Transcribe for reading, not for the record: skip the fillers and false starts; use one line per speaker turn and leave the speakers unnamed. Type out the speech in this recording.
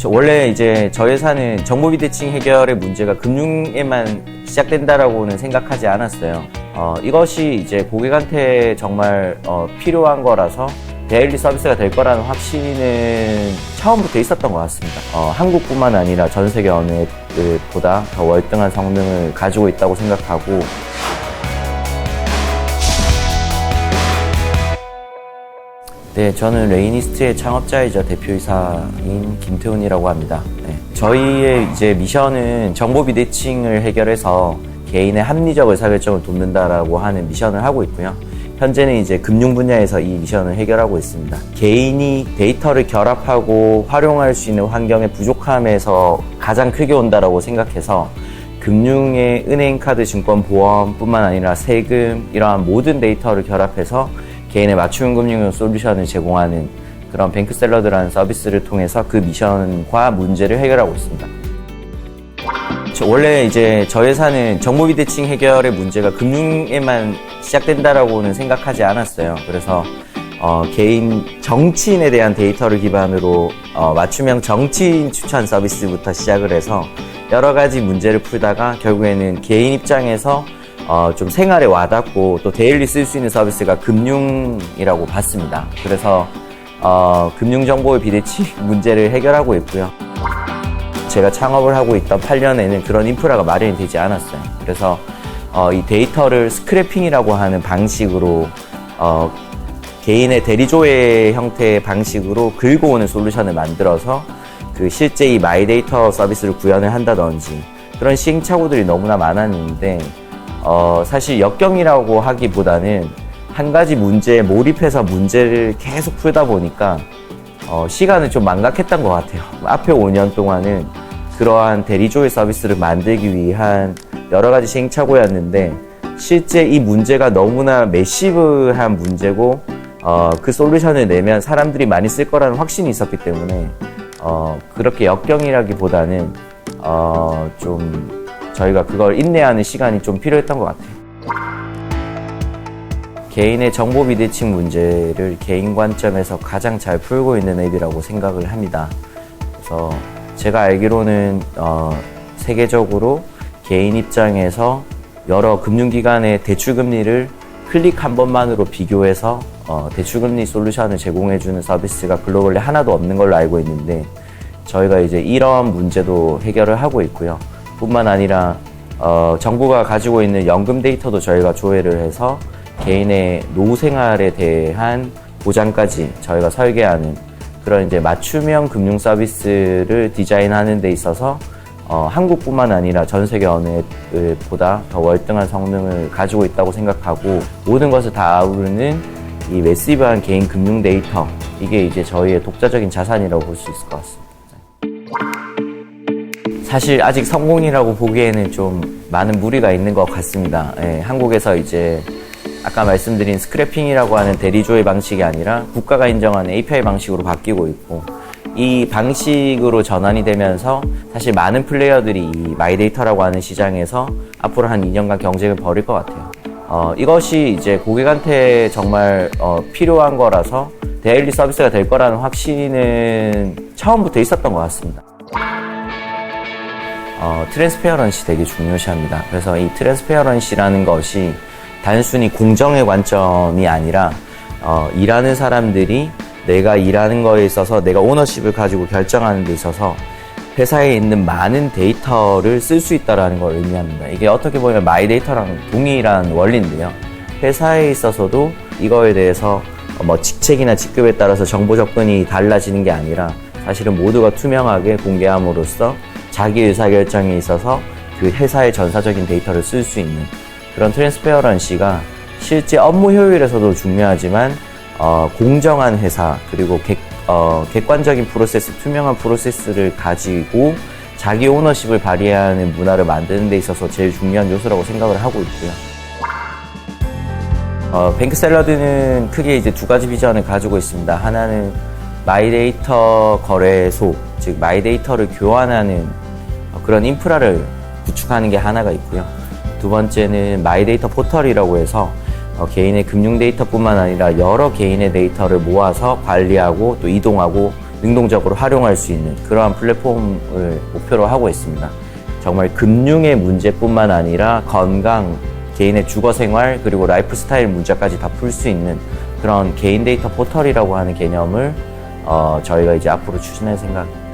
원래 이제 저희 회사는 정보 비대칭 해결의 문제가 금융에만 시작된다라고는 생각하지 않았어요. 이것이 이제 고객한테 정말 필요한 거라서 데일리 서비스가 될 거라는 확신은 처음부터 있었던 것 같습니다. 한국뿐만 아니라 전 세계 어느 앱보다 더 월등한 성능을 가지고 있다고 생각하고, 네, 저는 레이니스트의 창업자이자 대표이사인 김태훈이라고 합니다. 네, 저희의 이제 미션은 정보 비대칭을 해결해서 개인의 합리적 의사결정을 돕는다라고 하는 미션을 하고 있고요. 현재는 이제 금융 분야에서 이 미션을 해결하고 있습니다. 개인이 데이터를 결합하고 활용할 수 있는 환경의 부족함에서 가장 크게 온다라고 생각해서 금융의 은행, 카드, 증권, 보험뿐만 아니라 세금, 이러한 모든 데이터를 결합해서 개인의 맞춤 금융 솔루션을 제공하는 그런 뱅크샐러드라는 서비스를 통해서 그 미션과 문제를 해결하고 있습니다. 원래 이제 저희 회사는 정보 비대칭 해결의 문제가 금융에만 시작된다라고는 생각하지 않았어요. 그래서 개인 정치인에 대한 데이터를 기반으로 맞춤형 정치인 추천 서비스부터 시작을 해서 여러 가지 문제를 풀다가 결국에는 개인 입장에서 좀 생활에 와닿고 또 데일리 쓸 수 있는 서비스가 금융이라고 봤습니다. 그래서 금융정보의 비대칭 문제를 해결하고 있고요. 제가 창업을 하고 있던 8년에는 그런 인프라가 마련이 되지 않았어요. 그래서 이 데이터를 스크래핑이라고 하는 방식으로 개인의 대리조회 형태의 방식으로 긁어오는 솔루션을 만들어서 그 실제 이 마이데이터 서비스를 구현을 한다든지 그런 시행착오들이 너무나 많았는데 사실 역경이라고 하기보다는 한 가지 문제에 몰입해서 문제를 계속 풀다 보니까 시간을 좀 망각했던 것 같아요. 앞에 5년 동안은 그러한 대리조회 서비스를 만들기 위한 여러 가지 시행착오였는데 실제 이 문제가 너무나 매시브한 문제고 그 솔루션을 내면 사람들이 많이 쓸 거라는 확신이 있었기 때문에 그렇게 역경이라기보다는 좀 저희가 그걸 인내하는 시간이 좀 필요했던 것 같아요. 개인의 정보 비대칭 문제를 개인 관점에서 가장 잘 풀고 있는 앱이라고 생각을 합니다. 그래서 제가 알기로는 세계적으로 개인 입장에서 여러 금융기관의 대출금리를 클릭 한 번만으로 비교해서 대출금리 솔루션을 제공해주는 서비스가 글로벌에 하나도 없는 걸로 알고 있는데 저희가 이제 이런 문제도 해결을 하고 있고요. 뿐만 아니라 정부가 가지고 있는 연금 데이터도 저희가 조회를 해서 개인의 노후 생활에 대한 보장까지 저희가 설계하는 그런 이제 맞춤형 금융 서비스를 디자인하는 데 있어서 한국뿐만 아니라 전 세계 어느 앱보다 더 월등한 성능을 가지고 있다고 생각하고 모든 것을 다 아우르는 이 매시브한 개인 금융 데이터, 이게 이제 저희의 독자적인 자산이라고 볼 수 있을 것 같습니다. 사실 아직 성공이라고 보기에는 좀 많은 무리가 있는 것 같습니다. 예, 한국에서 이제 아까 말씀드린 스크래핑이라고 하는 대리조회 방식이 아니라 국가가 인정하는 API 방식으로 바뀌고 있고 이 방식으로 전환이 되면서 사실 많은 플레이어들이 이 마이데이터라고 하는 시장에서 앞으로 한 2년간 경쟁을 벌일 것 같아요. 이것이 이제 고객한테 정말 필요한 거라서 데일리 서비스가 될 거라는 확신은 처음부터 있었던 것 같습니다. 트랜스페어런시 되게 중요시합니다. 그래서 이 트랜스페어런시라는 것이 단순히 공정의 관점이 아니라 일하는 사람들이 내가 일하는 거에 있어서 내가 오너십을 가지고 결정하는 데 있어서 회사에 있는 많은 데이터를 쓸 수 있다는 걸 의미합니다. 이게 어떻게 보면 마이데이터랑 동일한 원리인데요. 회사에 있어서도 이거에 대해서 직책이나 직급에 따라서 정보 접근이 달라지는 게 아니라 사실은 모두가 투명하게 공개함으로써 자기 의사결정에 있어서 그 회사의 전사적인 데이터를 쓸 수 있는 그런 트랜스페어런시가 실제 업무 효율에서도 중요하지만 공정한 회사 그리고 객관적인 프로세스, 투명한 프로세스를 가지고 자기 오너십을 발휘하는 문화를 만드는 데 있어서 제일 중요한 요소라고 생각을 하고 있고요. 뱅크샐러드는 크게 이제 두 가지 비전을 가지고 있습니다. 하나는 마이데이터 거래소, 즉 마이데이터를 교환하는 그런 인프라를 구축하는 게 하나가 있고요. 두 번째는 마이데이터 포털이라고 해서 개인의 금융 데이터뿐만 아니라 여러 개인의 데이터를 모아서 관리하고 또 이동하고 능동적으로 활용할 수 있는 그러한 플랫폼을 목표로 하고 있습니다. 정말 금융의 문제뿐만 아니라 건강, 개인의 주거 생활, 그리고 라이프 스타일 문제까지 다 풀 수 있는 그런 개인 데이터 포털이라고 하는 개념을 저희가 이제 앞으로 추진할 생각입니다.